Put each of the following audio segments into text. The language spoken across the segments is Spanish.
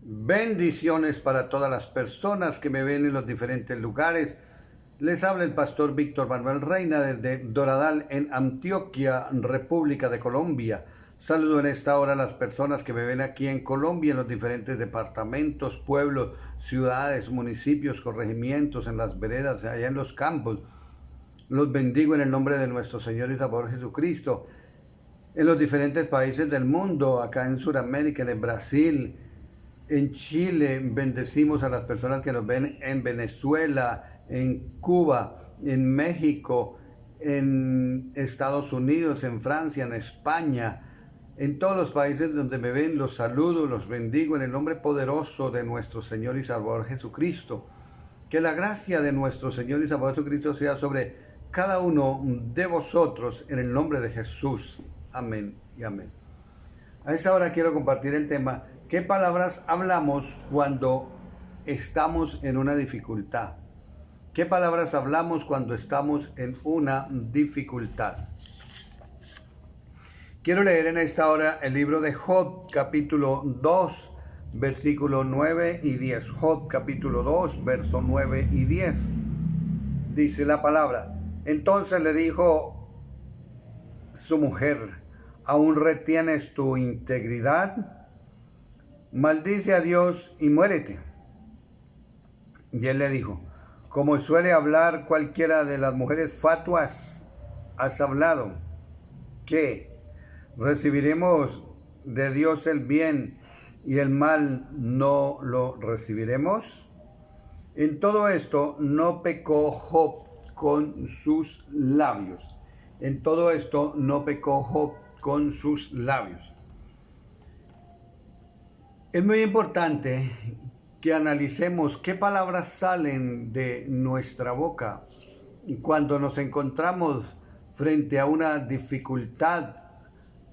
Bendiciones para todas las personas que me ven en los diferentes lugares. Les habla el pastor Víctor Manuel Reina desde Doradal en Antioquia, República de Colombia. Saludo en esta hora a las personas que me ven aquí en Colombia, en los diferentes departamentos, pueblos, ciudades, municipios, corregimientos, en las veredas, allá en los campos. Los bendigo en el nombre de nuestro Señor y Salvador Jesucristo. En los diferentes países del mundo, acá en Sudamérica, en Brasil, en Chile, bendecimos a las personas que nos ven en Venezuela, en Cuba, en México, en Estados Unidos, en Francia, en España, en todos los países donde me ven. Los saludo, los bendigo en el nombre poderoso de nuestro Señor y Salvador Jesucristo. Que la gracia de nuestro Señor y Salvador Jesucristo sea sobre cada uno de vosotros en el nombre de Jesús. Amén y amén. A esta hora quiero compartir el tema: ¿qué palabras hablamos cuando estamos en una dificultad? ¿Qué palabras hablamos cuando estamos en una dificultad? Quiero leer en esta hora el libro de Job, capítulo 2, versículo 9 y 10. Job, capítulo 2, verso 9 y 10. Dice la palabra: Entonces le dijo su mujer: ¿aún retienes tu integridad? Maldice a Dios y muérete. Y él le dijo: como suele hablar cualquiera de las mujeres fatuas, has hablado. ¿Qué? ¿Recibiremos de Dios el bien y el mal no lo recibiremos? En todo esto no pecó Job con sus labios. En todo esto no pecó Job con sus labios. Es muy importante que analicemos qué palabras salen de nuestra boca cuando nos encontramos frente a una dificultad,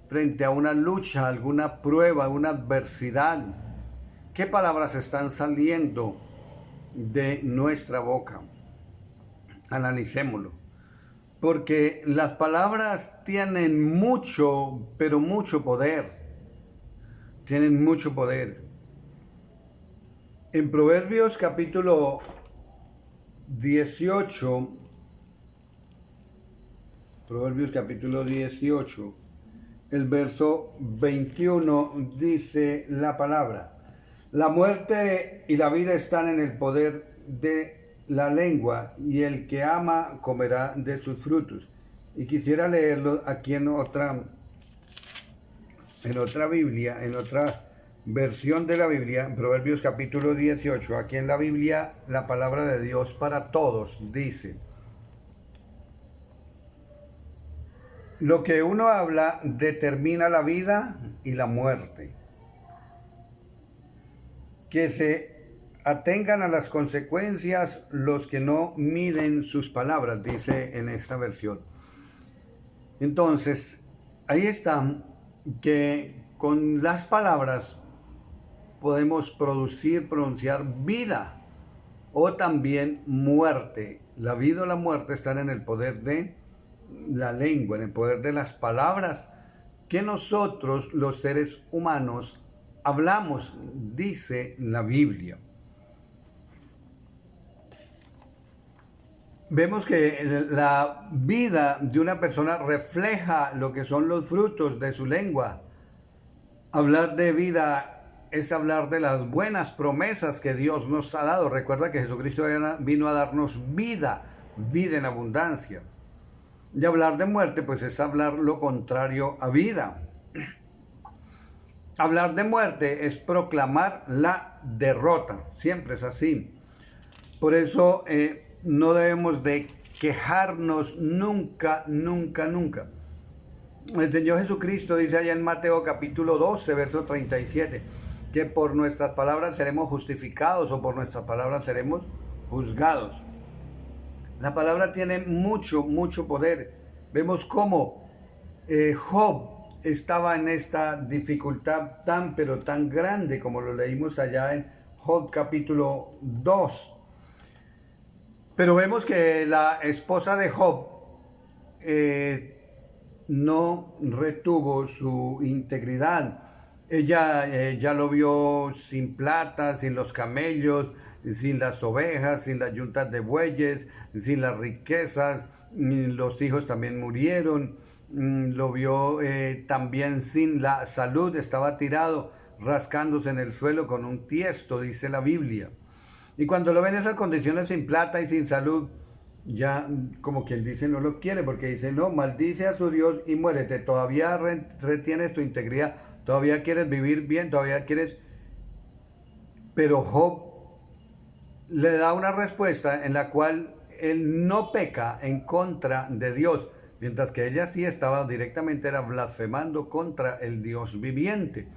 frente a una lucha, alguna prueba, una adversidad. ¿Qué palabras están saliendo de nuestra boca? Analicémoslo. Porque las palabras tienen mucho, pero mucho poder. Tienen mucho poder. En Proverbios capítulo 18, el verso 21 dice la palabra: la muerte y la vida están en el poder de la lengua, y el que ama comerá de sus frutos. Y quisiera leerlo aquí en otra Biblia, en otra versión de la Biblia, Proverbios capítulo 18. Aquí en la Biblia, la palabra de Dios para todos dice: lo que uno habla determina la vida y la muerte. Que se atengan a las consecuencias los que no miden sus palabras, dice en esta versión. Entonces, ahí está, que con las palabras podemos pronunciar vida o también muerte. La vida o la muerte están en el poder de la lengua, en el poder de las palabras que nosotros, los seres humanos, hablamos, dice la Biblia. Vemos que la vida de una persona refleja lo que son los frutos de su lengua. Hablar de vida es hablar de las buenas promesas que Dios nos ha dado. Recuerda que Jesucristo vino a darnos vida en abundancia. Y hablar de muerte, pues es hablar lo contrario a vida. Hablar de muerte es proclamar la derrota. Siempre es así. Por eso no debemos de quejarnos nunca. El Señor Jesucristo dice allá en Mateo capítulo 12, verso 37, que por nuestras palabras seremos justificados o por nuestras palabras seremos juzgados. La palabra tiene mucho poder. Vemos cómo Job estaba en esta dificultad pero tan grande, como lo leímos allá en Job capítulo 2. Pero vemos que la esposa de Job no retuvo su integridad. Ella ya lo vio sin plata, sin los camellos, sin las ovejas, sin las yuntas de bueyes, sin las riquezas. Los hijos también murieron. Lo vio también sin la salud, estaba tirado, rascándose en el suelo con un tiesto, dice la Biblia. Y cuando lo ven en esas condiciones sin plata y sin salud, ya como quien dice no lo quiere, porque dice, no, maldice a su Dios y muérete, todavía retienes tu integridad, todavía quieres vivir bien, todavía quieres... Pero Job le da una respuesta en la cual él no peca en contra de Dios, mientras que ella sí estaba directamente era blasfemando contra el Dios viviente.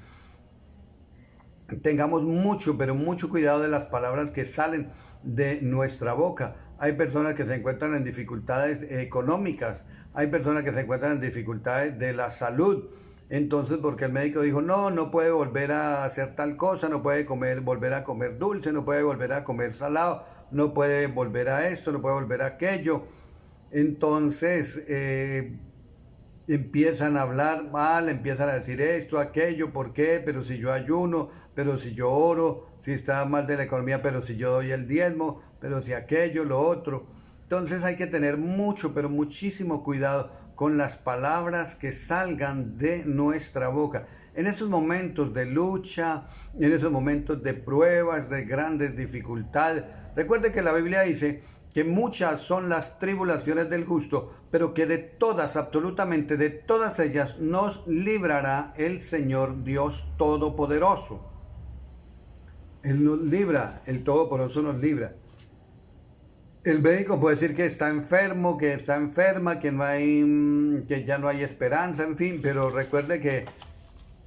Tengamos mucho, pero mucho cuidado de las palabras que salen de nuestra boca. Hay personas que se encuentran en dificultades económicas, hay personas que se encuentran en dificultades de la salud. Entonces, porque el médico dijo, no, no puede volver a hacer tal cosa, no puede volver a comer dulce, no puede volver a comer salado, no puede volver a esto, no puede volver a aquello. Entonces, empiezan a hablar mal, empiezan a decir esto, aquello, ¿por qué? Pero si yo ayuno, pero si yo oro, si está mal de la economía, pero si yo doy el diezmo, pero si aquello, lo otro. Entonces hay que tener mucho, pero muchísimo cuidado con las palabras que salgan de nuestra boca. En esos momentos de lucha, en esos momentos de pruebas, de grandes dificultades. Recuerde que la Biblia dice que muchas son las tribulaciones del justo, pero que de todas, absolutamente de todas ellas, nos librará el Señor Dios Todopoderoso. Él nos libra, el Todopoderoso nos libra. El médico puede decir que está enfermo, que está enferma, que ya no hay esperanza, en fin, pero recuerde que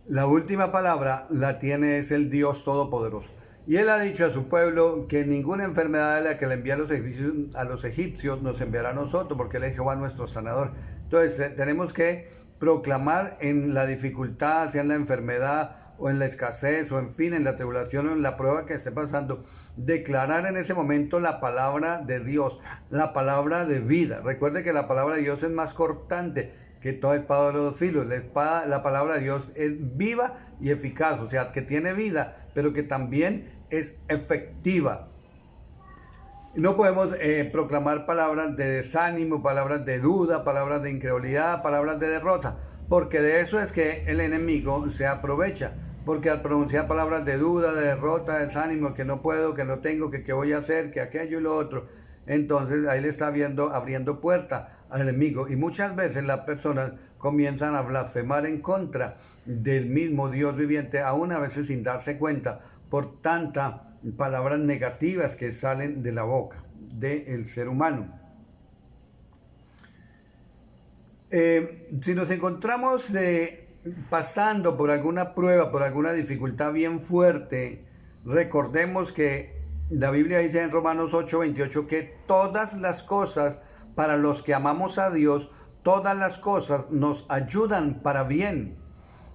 la última palabra la tiene es el Dios Todopoderoso. Y él ha dicho a su pueblo que ninguna enfermedad de la que le envía a los egipcios nos enviará a nosotros, porque él es Jehová nuestro sanador. Entonces tenemos que proclamar en la dificultad, sea en la enfermedad o en la escasez o en fin, en la tribulación o en la prueba que esté pasando, declarar en ese momento la palabra de Dios, la palabra de vida. Recuerde que la palabra de Dios es más cortante que toda espada de los dos filos. La palabra de Dios es viva y eficaz, o sea, que tiene vida, pero que también es efectiva. No podemos proclamar palabras de desánimo, palabras de duda, palabras de incredulidad, palabras de derrota, porque de eso es que el enemigo se aprovecha. Porque al pronunciar palabras de duda, de derrota, de desánimo, que no puedo, que no tengo, que qué voy a hacer, que aquello y lo otro, entonces ahí le está abriendo puerta al enemigo. Y muchas veces las personas comienzan a blasfemar en contra del mismo Dios viviente, aún a veces sin darse cuenta, por tantas palabras negativas que salen de la boca del ser humano. Si nos encontramos pasando por alguna prueba, por alguna dificultad bien fuerte, recordemos que la Biblia dice en Romanos 8:28 que todas las cosas para los que amamos a Dios, todas las cosas nos ayudan para bien.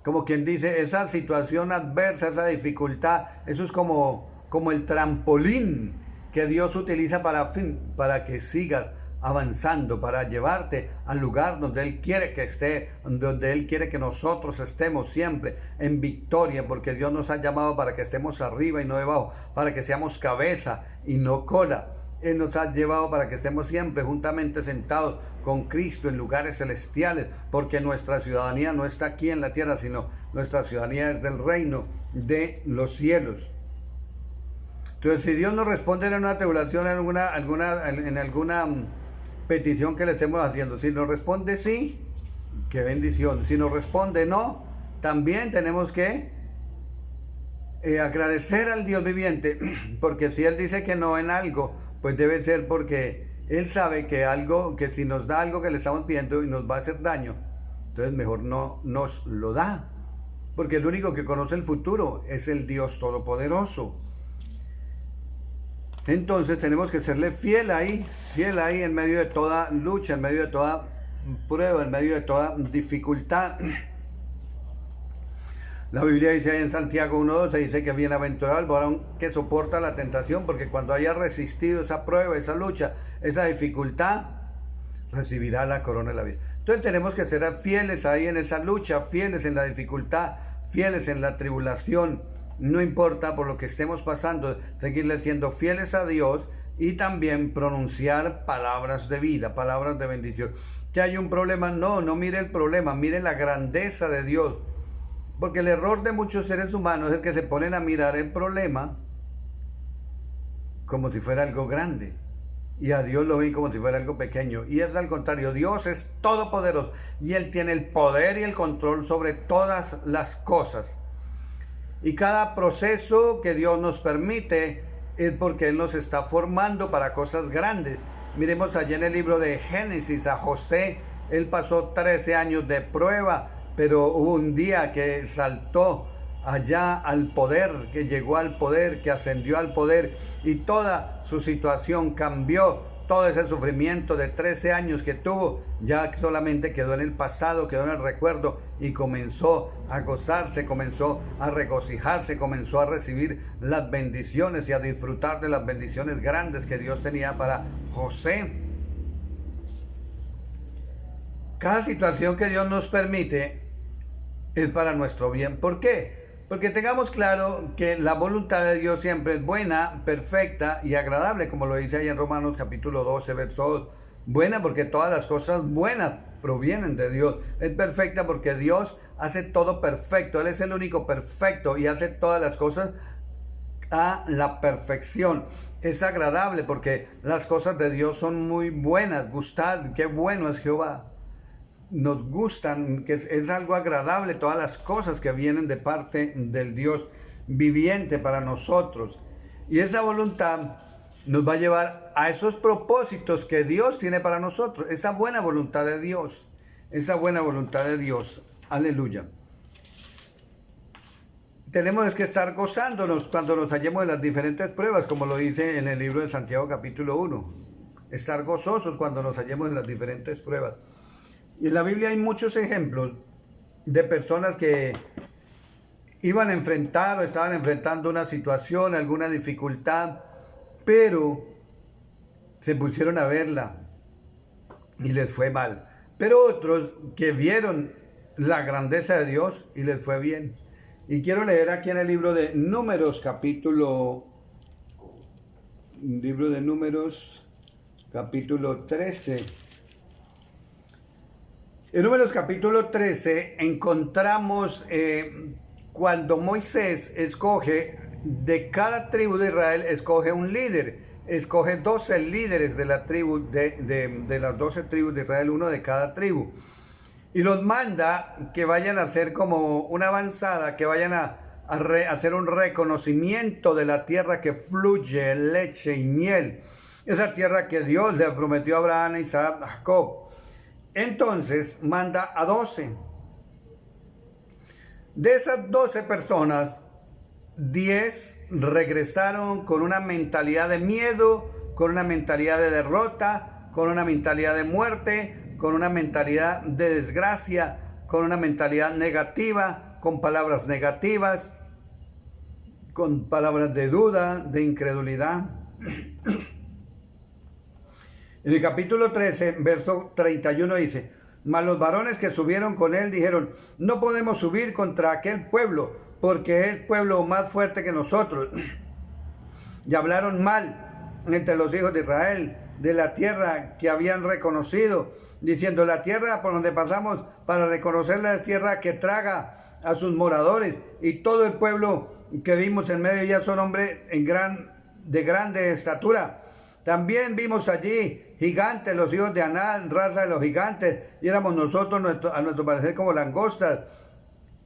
Como quien dice, esa situación adversa, esa dificultad, eso es como el trampolín que Dios utiliza para que sigas avanzando, para llevarte al lugar donde Él quiere que esté, donde Él quiere que nosotros estemos siempre en victoria, porque Dios nos ha llamado para que estemos arriba y no debajo, para que seamos cabeza y no cola. Él nos ha llevado para que estemos siempre juntamente sentados con Cristo en lugares celestiales, porque nuestra ciudadanía no está aquí en la tierra, sino nuestra ciudadanía es del reino de los cielos. Entonces, si Dios nos responde en una tribulación, en alguna petición que le estemos haciendo, si nos responde sí, qué bendición. Si nos responde no, también tenemos que agradecer al Dios viviente, porque si Él dice que no en algo, pues debe ser porque Él sabe que si nos da algo que le estamos pidiendo y nos va a hacer daño, entonces mejor no nos lo da, porque el único que conoce el futuro es el Dios Todopoderoso. Entonces tenemos que serle fiel ahí en medio de toda lucha, en medio de toda prueba, en medio de toda dificultad. La Biblia dice ahí en Santiago 1:12, dice que bienaventurado el varón que soporta la tentación, porque cuando haya resistido esa prueba, esa lucha, esa dificultad, recibirá la corona de la vida. Entonces tenemos que ser fieles ahí en esa lucha, fieles en la dificultad, fieles en la tribulación, no importa por lo que estemos pasando, seguirle siendo fieles a Dios y también pronunciar palabras de vida, palabras de bendición. ¿Que hay un problema? No mire el problema, mire la grandeza de Dios. Porque el error de muchos seres humanos es el que se ponen a mirar el problema como si fuera algo grande. Y a Dios lo ven como si fuera algo pequeño. Y es al contrario, Dios es todopoderoso y Él tiene el poder y el control sobre todas las cosas. Y cada proceso que Dios nos permite es porque Él nos está formando para cosas grandes. Miremos allá en el libro de Génesis a José. Él pasó 13 años de prueba, pero hubo un día que saltó allá al poder, que llegó al poder, que ascendió al poder, y toda su situación cambió. Todo ese sufrimiento de 13 años que tuvo ya solamente quedó en el pasado, quedó en el recuerdo, y comenzó a gozarse, comenzó a regocijarse, comenzó a recibir las bendiciones y a disfrutar de las bendiciones grandes que Dios tenía para José. Cada situación que Dios nos permite es para nuestro bien. ¿Por qué? Porque tengamos claro que la voluntad de Dios siempre es buena, perfecta y agradable, como lo dice ahí en Romanos capítulo 12, verso 2. Buena porque todas las cosas buenas provienen de Dios. Es perfecta porque Dios hace todo perfecto. Él es el único perfecto y hace todas las cosas a la perfección. Es agradable porque las cosas de Dios son muy buenas. Gustad, qué bueno es Jehová. Nos gustan, que es algo agradable todas las cosas que vienen de parte del Dios viviente para nosotros. Y esa voluntad nos va a llevar a esos propósitos que Dios tiene para nosotros. Esa buena voluntad de Dios. Esa buena voluntad de Dios. Aleluya. Tenemos que estar gozándonos cuando nos hallemos en las diferentes pruebas, como lo dice en el libro de Santiago capítulo 1. Estar gozosos cuando nos hallemos en las diferentes pruebas. Y en la Biblia hay muchos ejemplos de personas que iban a enfrentar o estaban enfrentando una situación, alguna dificultad, pero se pusieron a verla y les fue mal. Pero otros que vieron la grandeza de Dios y les fue bien. Y quiero leer aquí en el libro de Números, capítulo 13. En Números capítulo 13 encontramos cuando Moisés escoge de cada tribu de Israel, escoge un líder, escoge 12 líderes de la tribu de las 12 tribus de Israel, uno de cada tribu, y los manda que vayan a hacer como una avanzada, que vayan a hacer un reconocimiento de la tierra que fluye leche y miel, esa tierra que Dios le prometió a Abraham, Isaac, a Jacob. Entonces manda a 12. De esas 12 personas, 10 regresaron con una mentalidad de miedo, con una mentalidad de derrota, con una mentalidad de muerte, con una mentalidad de desgracia, con una mentalidad negativa, con palabras negativas, con palabras de duda, de incredulidad. En el capítulo 13, verso 31 dice: mas los varones que subieron con él dijeron: no podemos subir contra aquel pueblo, porque es pueblo más fuerte que nosotros. Y hablaron mal entre los hijos de Israel de la tierra que habían reconocido, diciendo: la tierra por donde pasamos para reconocerla es tierra que traga a sus moradores, y todo el pueblo que vimos en medio de ella son hombres de grande estatura. También vimos allí gigantes, los hijos de Anán, raza de los gigantes, y éramos nosotros a nuestro parecer como langostas.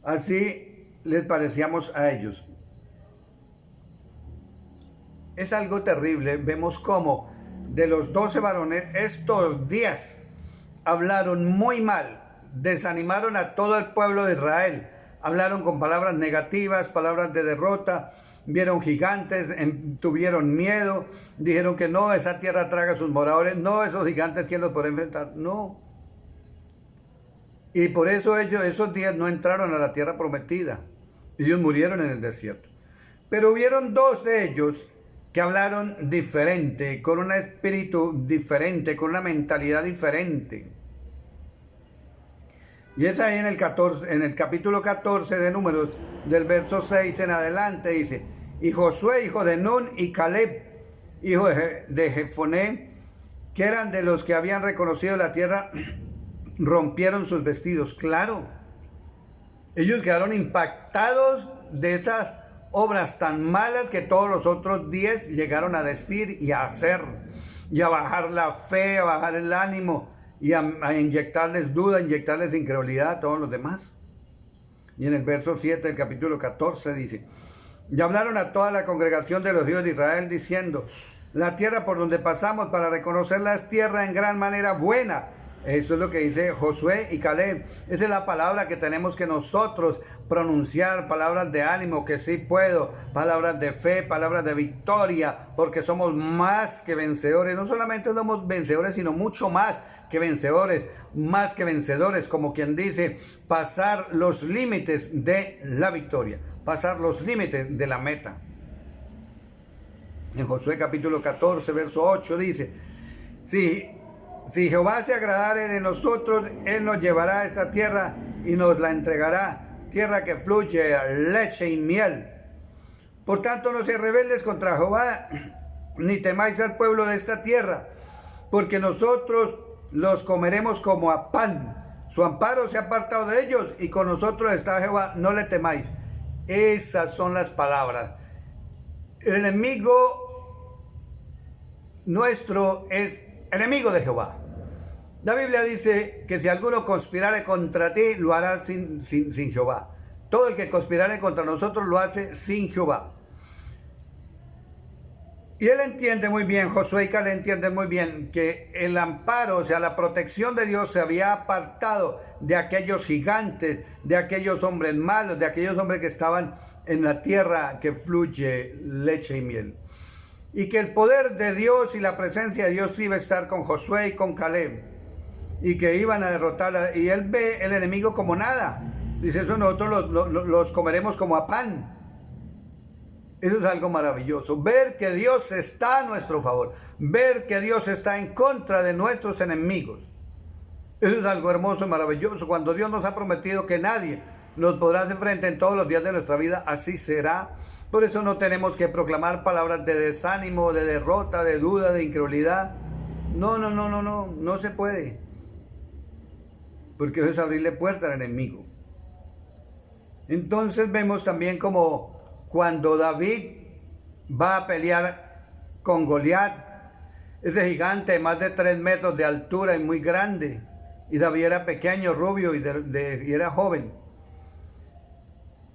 Así les parecíamos a ellos. Es algo terrible. Vemos cómo de los 12 varones, estos 10 hablaron muy mal, desanimaron a todo el pueblo de Israel, hablaron con palabras negativas, palabras de derrota. Vieron gigantes, tuvieron miedo, dijeron que no, esa tierra traga a sus moradores, no, esos gigantes, ¿quién los podrá enfrentar? No. Y por eso esos 10 no entraron a la tierra prometida. Ellos murieron en el desierto. Pero hubieron 2 de ellos que hablaron diferente, con un espíritu diferente, con una mentalidad diferente. Y es ahí en el capítulo 14 de Números, del verso 6 en adelante, dice: y Josué, hijo de Nun, y Caleb, hijo de Jefoné, que eran de los que habían reconocido la tierra, rompieron sus vestidos. Claro, ellos quedaron impactados de esas obras tan malas que todos los otros 10 llegaron a decir y a hacer, y a bajar la fe, a bajar el ánimo, y a inyectarles duda, a inyectarles incredulidad a todos los demás. Y en el verso 7 del capítulo 14 dice: y hablaron a toda la congregación de los hijos de Israel diciendo: la tierra por donde pasamos para reconocerla es tierra en gran manera buena. Esto es lo que dice Josué y Caleb. Esa es la palabra que tenemos que nosotros pronunciar, palabras de ánimo, que sí puedo, palabras de fe, palabras de victoria, porque somos más que vencedores. No solamente somos vencedores, sino mucho más que vencedores, más que vencedores, como quien dice, pasar los límites de la victoria, pasar los límites de la meta. En Josué capítulo 14, verso 8 dice: si Jehová se agradare de nosotros, Él nos llevará a esta tierra y nos la entregará, tierra que fluye leche y miel. Por tanto, no se rebeldes contra Jehová, ni temáis al pueblo de esta tierra, porque nosotros los comeremos como a pan. Su amparo se ha apartado de ellos, y con nosotros está Jehová, no le temáis. Esas son las palabras. El enemigo nuestro es enemigo de Jehová. La Biblia dice que si alguno conspirare contra ti, lo hará sin Jehová. Todo el que conspirare contra nosotros lo hace sin Jehová. Y él entiende muy bien, Josué y Caleb entienden muy bien, que el amparo, o sea, la protección de Dios se había apartado de aquellos gigantes, de aquellos hombres malos, de aquellos hombres que estaban en la tierra que fluye leche y miel. Y que el poder de Dios y la presencia de Dios iba a estar con Josué y con Caleb, y que iban a derrotarla. Y él ve el enemigo como nada. Dice: eso nosotros los comeremos como a pan. Eso es algo maravilloso. Ver que Dios está a nuestro favor. Ver que Dios está en contra de nuestros enemigos. Eso es algo hermoso y maravilloso. Cuando Dios nos ha prometido que nadie nos podrá hacer frente en todos los días de nuestra vida, así será. Por eso no tenemos que proclamar palabras de desánimo, de derrota, de duda, de incredulidad. No se puede. Porque eso es abrirle puerta al enemigo. Entonces vemos también como cuando David va a pelear con Goliat, ese gigante de más de 3 metros de altura y muy grande, y David era pequeño, rubio y era joven.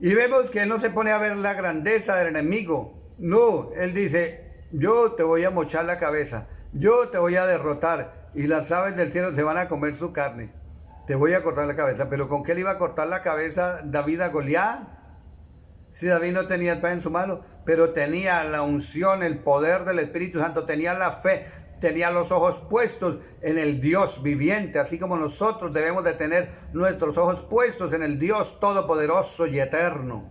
Y vemos que él no se pone a ver la grandeza del enemigo. No, él dice: yo te voy a mochar la cabeza, yo te voy a derrotar, y las aves del cielo se van a comer su carne. Te voy a cortar la cabeza. ¿Pero con qué le iba a cortar la cabeza David a Goliat? Si David no tenía el pan en su mano, pero tenía la unción, el poder del Espíritu Santo, tenía la fe, tenía los ojos puestos en el Dios viviente, así como nosotros debemos de tener nuestros ojos puestos en el Dios todopoderoso y eterno.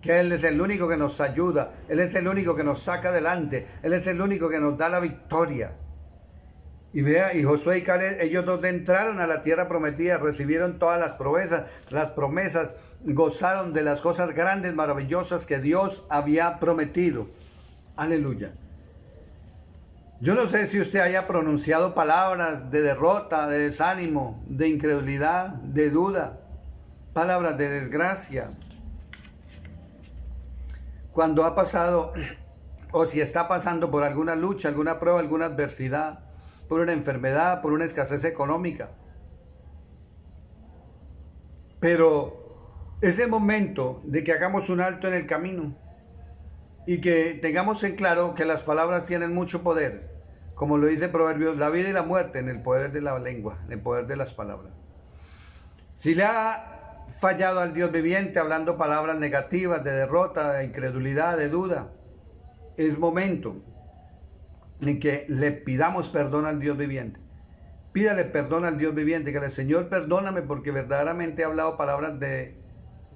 Que Él es el único que nos ayuda, Él es el único que nos saca adelante, Él es el único que nos da la victoria. Y vea, y Josué y Caleb, ellos dos entraron a la tierra prometida, recibieron todas las promesas, gozaron de las cosas grandes, maravillosas que Dios había prometido. Aleluya. Yo no sé si usted haya pronunciado palabras de derrota, de desánimo, de incredulidad, de duda, palabras de desgracia. Cuando ha pasado, o si está pasando por alguna lucha, alguna prueba, alguna adversidad, por una enfermedad, por una escasez económica. Pero es el momento de que hagamos un alto en el camino y que tengamos en claro que las palabras tienen mucho poder. Como lo dice Proverbios, la vida y la muerte en el poder de la lengua, en el poder de las palabras. Si le ha fallado al Dios viviente hablando palabras negativas, de derrota, de incredulidad, de duda, es momento en que le pidamos perdón al Dios viviente. Pídale perdón al Dios viviente, que el Señor, perdóname porque verdaderamente he hablado palabras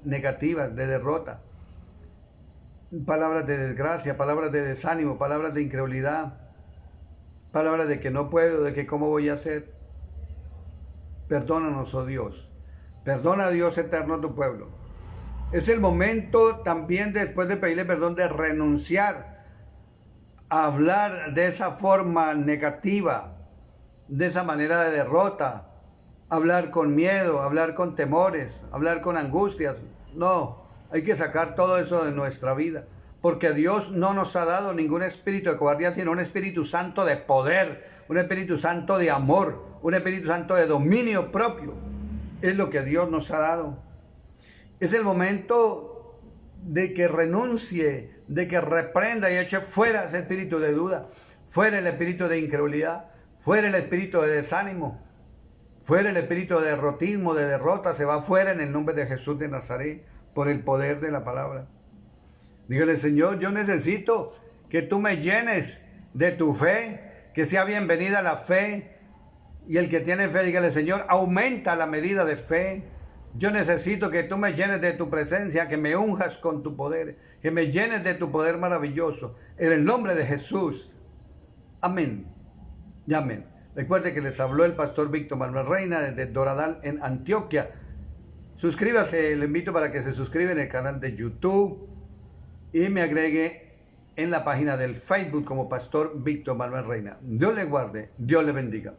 negativas, de derrota, palabras de desgracia, palabras de desánimo, palabras de incredulidad, palabras de que no puedo, de que cómo voy a hacer. Perdónanos, oh Dios. Perdona a Dios eterno a tu pueblo. Es el momento también, después de pedirle perdón, de renunciar a hablar de esa forma negativa, de esa manera de derrota, hablar con miedo, hablar con temores, hablar con angustias. No, hay que sacar todo eso de nuestra vida, porque Dios no nos ha dado ningún espíritu de cobardía, sino un Espíritu Santo de poder, un Espíritu Santo de amor, un Espíritu Santo de dominio propio. Es lo que Dios nos ha dado. Es el momento de que renuncie, de que reprenda y eche fuera ese espíritu de duda, fuera el espíritu de incredulidad, fuera el espíritu de desánimo, fuera el espíritu de derrotismo, de derrota. Se va fuera en el nombre de Jesús de Nazaret, por el poder de la palabra. Dígale: Señor, yo necesito que tú me llenes de tu fe, que sea bienvenida la fe. Y el que tiene fe, dígale: Señor, aumenta la medida de fe. Yo necesito que tú me llenes de tu presencia, que me unjas con tu poder, que me llenes de tu poder maravilloso. En el nombre de Jesús. Amén. Y amén. Recuerde que les habló el pastor Víctor Manuel Reina desde Doradal en Antioquia. Suscríbase, le invito para que se suscriba en el canal de YouTube y me agregue en la página del Facebook como pastor Víctor Manuel Reina. Dios le guarde, Dios le bendiga.